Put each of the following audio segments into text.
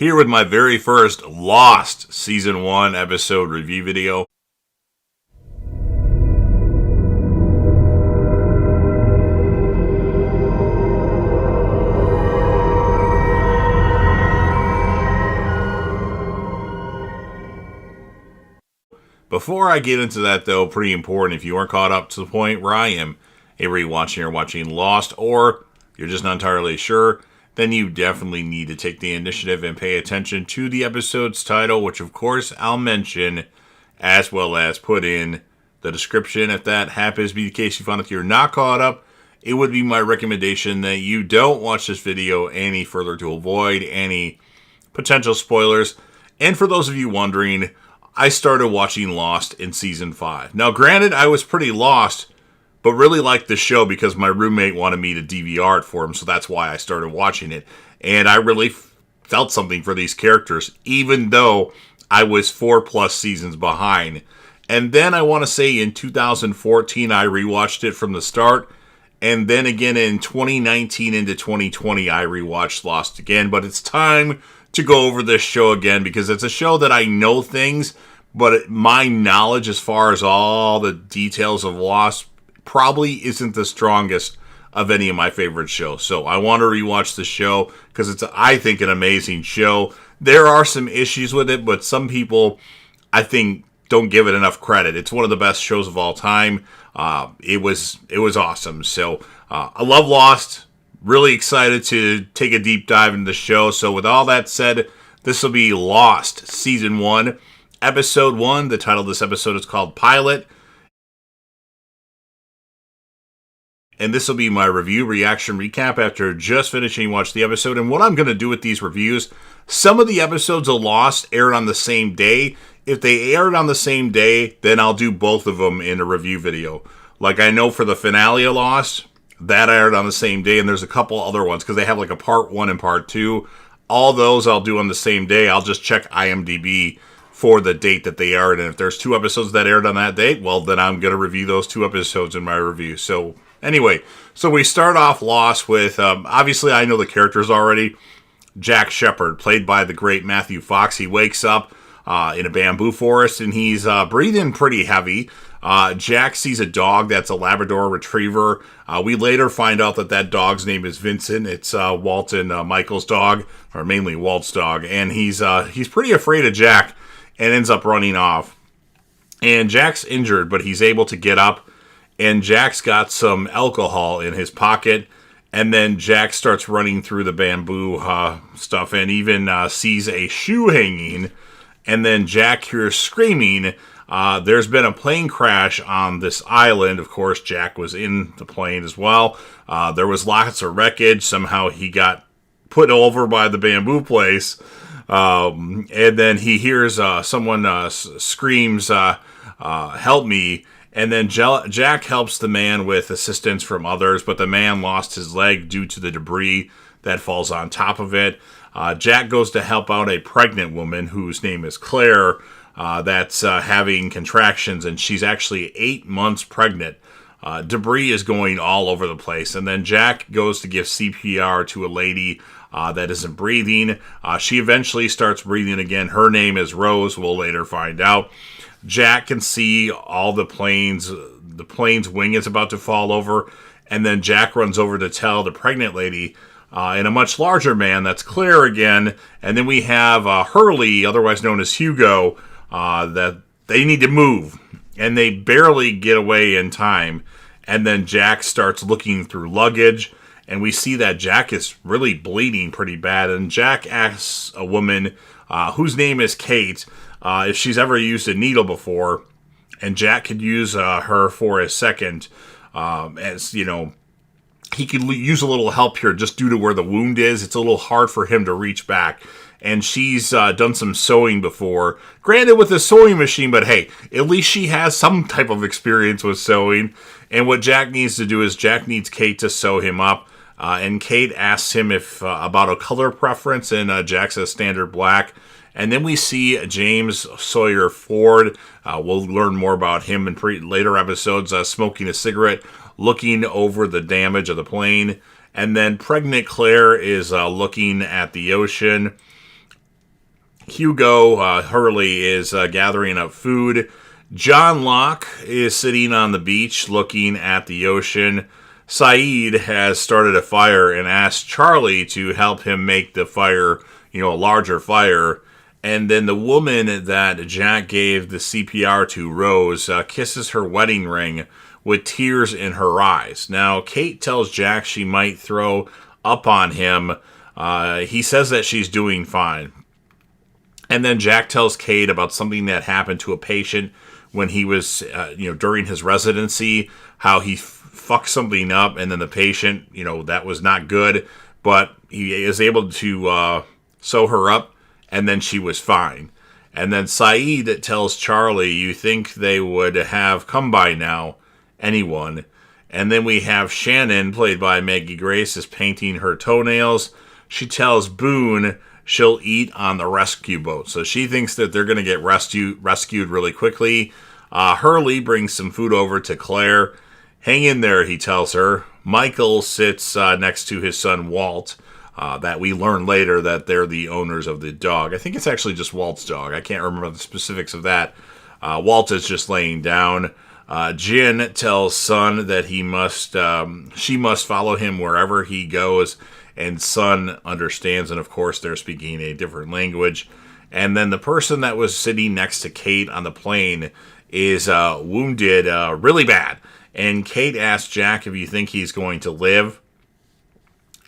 here with my very first Lost Season 1 episode review video. Before I get into that, though, pretty important, if you aren't caught up to the point where I am, either you're watching or watching Lost, or you're just not entirely sure, then you definitely need to take the initiative and pay attention to the episode's title, which of course I'll mention, as well as put in the description. If that happens to be the case, you find that you're not caught up, it would be my recommendation that you don't watch this video any further to avoid any potential spoilers. And for those of you wondering, I started watching Lost in Season 5. Now, granted, I was pretty lost, but really liked the show because my roommate wanted me to DVR it for him, so that's why I started watching it. And I really felt something for these characters, even though I was 4+ seasons behind. And then I want to say in 2014, I rewatched it from the start. And then again in 2019 into 2020, I rewatched Lost again. But it's time to go over this show again, because it's a show that I know things, but my knowledge as far as all the details of Lost probably isn't the strongest of any of my favorite shows. So I want to rewatch the show because it's, I think, an amazing show. There are some issues with it, but some people, I think, don't give it enough credit. It's one of the best shows of all time. It was awesome. So I love Lost. Really excited to take a deep dive into the show. So with all that said, this will be Lost Season 1, Episode 1. The title of this episode is called Pilot. And this will be my review, reaction, recap after just finishing watching the episode. And what I'm going to do with these reviews, some of the episodes of Lost aired on the same day. If they aired on the same day, then I'll do both of them in a review video. Like I know for the finale of Lost, that aired on the same day, and there's a couple other ones, because they have like a part 1 and part 2. All those I'll do on the same day. I'll just check IMDb for the date that they aired, and if there's 2 episodes that aired on that date, well, then I'm going to review those 2 episodes in my review. So, anyway, so we start off Lost with, obviously I know the characters already. Jack Shephard, played by the great Matthew Fox. He wakes up in a bamboo forest, and he's breathing pretty heavy. Jack sees a dog that's a Labrador Retriever. We later find out that dog's name is Vincent. It's Walt and Michael's dog, or mainly Walt's dog, and he's pretty afraid of Jack and ends up running off. And Jack's injured, but he's able to get up, and Jack's got some alcohol in his pocket, and then Jack starts running through the bamboo stuff and even sees a shoe hanging, and then Jack hears screaming. There's been a plane crash on this island. Of course, Jack was in the plane as well. There was lots of wreckage. Somehow he got put over by the bamboo place. And then he hears someone screams, help me. And then Jack helps the man with assistance from others, but the man lost his leg due to the debris that falls on top of it. Jack goes to help out a pregnant woman whose name is Claire, that's having contractions, and she's actually 8 months pregnant. Debris is going all over the place, and then Jack goes to give CPR to a lady that isn't breathing. She eventually starts breathing again. Her name is Rose, we'll later find out. Jack can see all the plane's wing is about to fall over, and then Jack runs over to tell the pregnant lady, and a much larger man, that's Claire again, and then we have Hurley, otherwise known as Hugo, that they need to move, and they barely get away in time, and then Jack starts looking through luggage, and we see that Jack is really bleeding pretty bad, and Jack asks a woman whose name is Kate if she's ever used a needle before, and Jack could use her for a second, as you know, he could use a little help here just due to where the wound is. It's a little hard for him to reach back. And she's done some sewing before. Granted, with a sewing machine, but hey, at least she has some type of experience with sewing. And what Jack needs to do is Jack needs Kate to sew him up. And Kate asks him if about a color preference, and Jack says standard black. And then we see James Sawyer Ford. We'll learn more about him in later episodes, smoking a cigarette, looking over the damage of the plane. And then pregnant Claire is looking at the ocean. Hugo Hurley is gathering up food. John Locke is sitting on the beach looking at the ocean. Saeed has started a fire and asked Charlie to help him make the fire, a larger fire. And then the woman that Jack gave the CPR to, Rose, kisses her wedding ring with tears in her eyes. Now, Kate tells Jack she might throw up on him. He says that she's doing fine. And then Jack tells Kate about something that happened to a patient when he was, during his residency, how he fucked something up, and then the patient, that was not good, but he is able to sew her up, and then she was fine. And then Saeed tells Charlie, you think they would have come by now, anyone. And then we have Shannon, played by Maggie Grace, is painting her toenails. She tells Boone she'll eat on the rescue boat. So she thinks that they're going to get rescued really quickly. Hurley brings some food over to Claire. Hang in there, he tells her. Michael sits next to his son Walt, that we learn later that they're the owners of the dog. I think it's actually just Walt's dog. I can't remember the specifics of that. Walt is just laying down. Jin tells Son that she must follow him wherever he goes, and Son understands, and of course they're speaking a different language. And then the person that was sitting next to Kate on the plane is wounded really bad. And Kate asks Jack if you think he's going to live.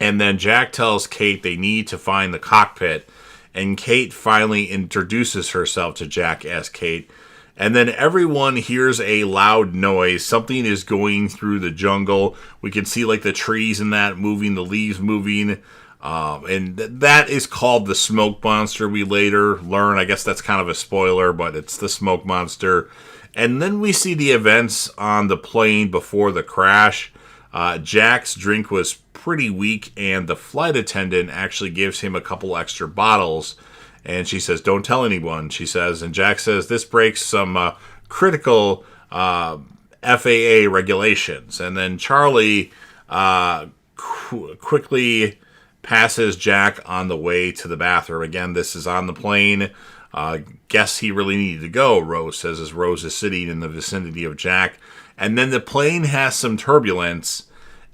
And then Jack tells Kate they need to find the cockpit. And Kate finally introduces herself to Jack as Kate. And then everyone hears a loud noise. Something is going through the jungle. We can see like the trees and that moving, the leaves moving. And that is called the smoke monster, we later learn. I guess that's kind of a spoiler, but it's the smoke monster. And then we see the events on the plane before the crash. Jack's drink was pretty weak, and the flight attendant actually gives him a couple extra bottles. And she says, don't tell anyone, she says. And Jack says, this breaks some critical FAA regulations. And then Charlie quickly passes Jack on the way to the bathroom. Again, this is on the plane. Guess he really needed to go, Rose says, as Rose is sitting in the vicinity of Jack. And then the plane has some turbulence.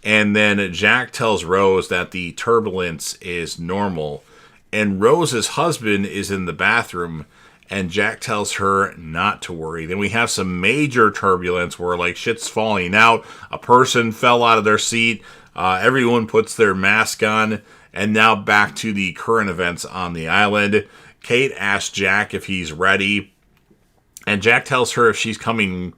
And then Jack tells Rose that the turbulence is normal. And Rose's husband is in the bathroom, and Jack tells her not to worry. Then we have some major turbulence where like shit's falling out. A person fell out of their seat. Everyone puts their mask on. And now back to the current events on the island. Kate asks Jack if he's ready. And Jack tells her if she's coming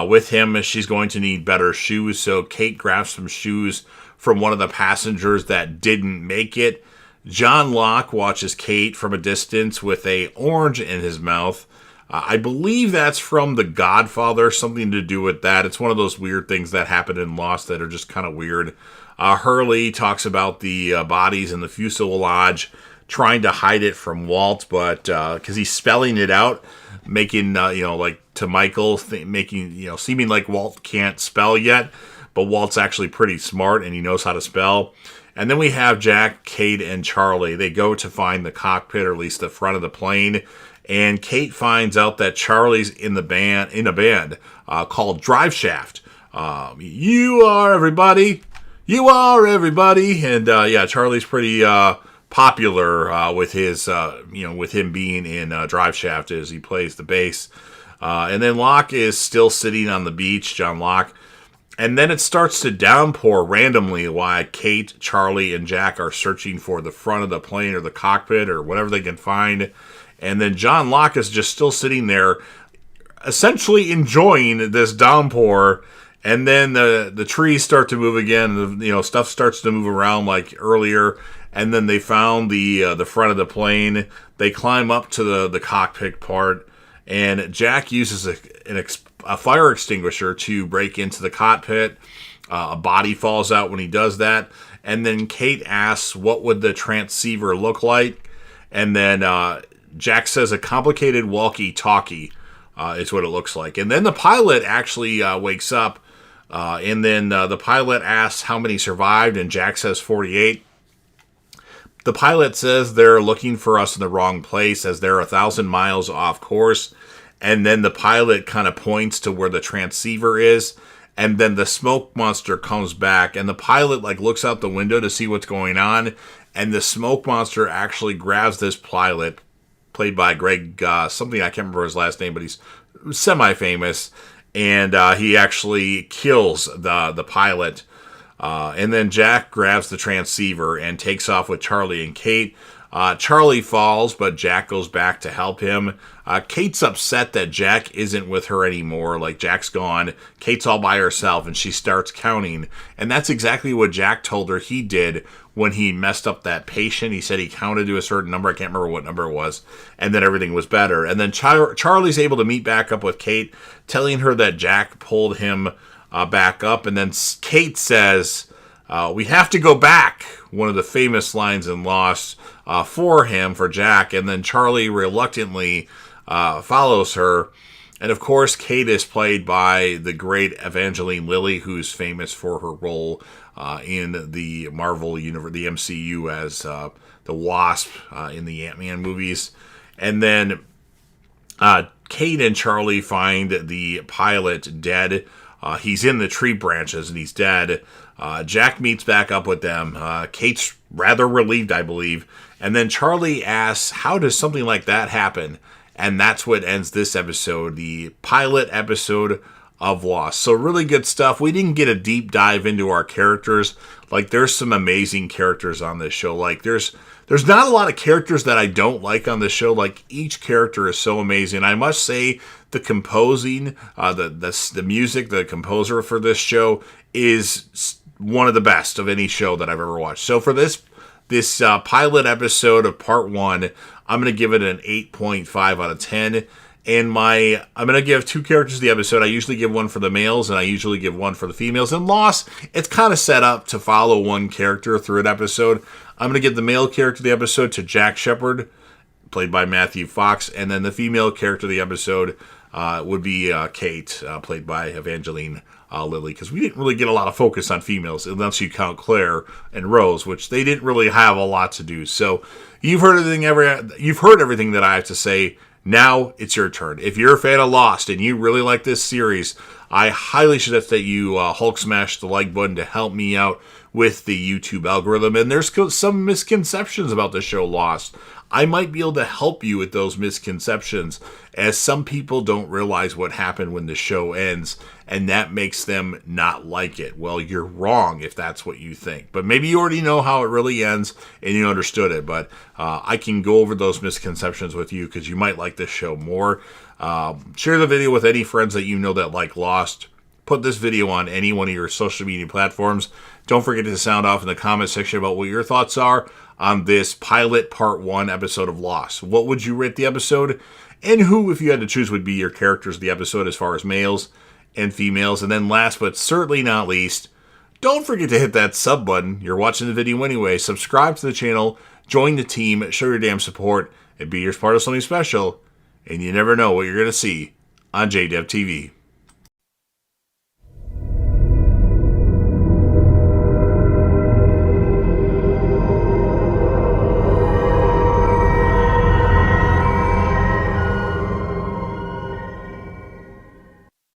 with him, she's going to need better shoes. So Kate grabs some shoes from one of the passengers that didn't make it. John Locke watches Kate from a distance with a orange in his mouth. I believe that's from The Godfather, something to do with that. It's one of those weird things that happen in Lost that are just kind of weird. Hurley talks about the bodies in the fuselage, trying to hide it from Walt, but because he's spelling it out, making like to Michael, making seeming like Walt can't spell yet, but Walt's actually pretty smart and he knows how to spell. And then we have Jack, Kate, and Charlie. They go to find the cockpit, or at least the front of the plane. And Kate finds out that Charlie's in a band called Drive Shaft. You are everybody. You are everybody. And Charlie's pretty popular with his, with him being in Drive Shaft as he plays the bass. And then Locke is still sitting on the beach, John Locke. And then it starts to downpour randomly while Kate, Charlie, and Jack are searching for the front of the plane or the cockpit or whatever they can find. And then John Locke is just still sitting there, essentially enjoying this downpour. And then the trees start to move again. Stuff starts to move around like earlier. And then they found the front of the plane. They climb up to the cockpit part. And Jack uses a fire extinguisher to break into the cockpit. A body falls out when he does that. And then Kate asks, what would the transceiver look like? And then Jack says a complicated walkie-talkie is what it looks like. And then the pilot actually wakes up. And then the pilot asks how many survived. And Jack says 48. The pilot says they're looking for us in the wrong place as they're 1,000 miles off course. And then the pilot kind of points to where the transceiver is. And then the smoke monster comes back. And the pilot looks out the window to see what's going on. And the smoke monster actually grabs this pilot, played by Greg, something I can't remember his last name, but he's semi-famous. And he actually kills the pilot. And then Jack grabs the transceiver and takes off with Charlie and Kate. Charlie falls, but Jack goes back to help him. Kate's upset that Jack isn't with her anymore. Jack's gone. Kate's all by herself, and she starts counting. And that's exactly what Jack told her he did when he messed up that patient. He said he counted to a certain number. I can't remember what number it was. And then everything was better. And then Charlie's able to meet back up with Kate, telling her that Jack pulled him back up. And then Kate says, we have to go back. One of the famous lines in Lost for Jack. And then Charlie reluctantly follows her. And of course, Kate is played by the great Evangeline Lilly, who's famous for her role in the Marvel universe, the MCU, as the Wasp in the Ant-Man movies. And then Kate and Charlie find the pilot dead. He's in the tree branches and he's dead. Jack meets back up with them. Kate's rather relieved, I believe. And then Charlie asks, how does something like that happen? And that's what ends this episode, the pilot episode of Lost. So really good stuff. We didn't get a deep dive into our characters. There's some amazing characters on this show. There's not a lot of characters that I don't like on this show. Each character is so amazing. I must say the composing, the music, the composer for this show is one of the best of any show that I've ever watched. So for this pilot episode of part 1, I'm going to give it an 8.5 out of 10. And I'm going to give 2 characters to the episode. I usually give one for the males, and I usually give one for the females. In Lost, it's kind of set up to follow one character through an episode. I'm going to give the male character of the episode to Jack Shephard, played by Matthew Fox. And then the female character of the episode would be Kate, played by Evangeline Lilly, because we didn't really get a lot of focus on females, unless you count Claire and Rose, which they didn't really have a lot to do. So you've heard everything that I have to say. Now it's your turn. If you're a fan of Lost and you really like this series, I highly suggest that you Hulk smash the like button to help me out with the YouTube algorithm. And there's some misconceptions about the show Lost. I might be able to help you with those misconceptions, as some people don't realize what happened when the show ends, and that makes them not like it. Well, you're wrong if that's what you think. But maybe you already know how it really ends and you understood it. But I can go over those misconceptions with you because you might like this show more. Share the video with any friends that you know that like Lost. Put this video on any one of your social media platforms. Don't forget to sound off in the comment section about what your thoughts are on this pilot part 1 episode of Lost. What would you rate the episode? And who, if you had to choose, would be your characters of the episode as far as males and females? And then last but certainly not least, don't forget to hit that sub button. You're watching the video anyway. Subscribe to the channel, join the team, show your damn support, and be your part of something special. And you never know what you're going to see on JDev TV.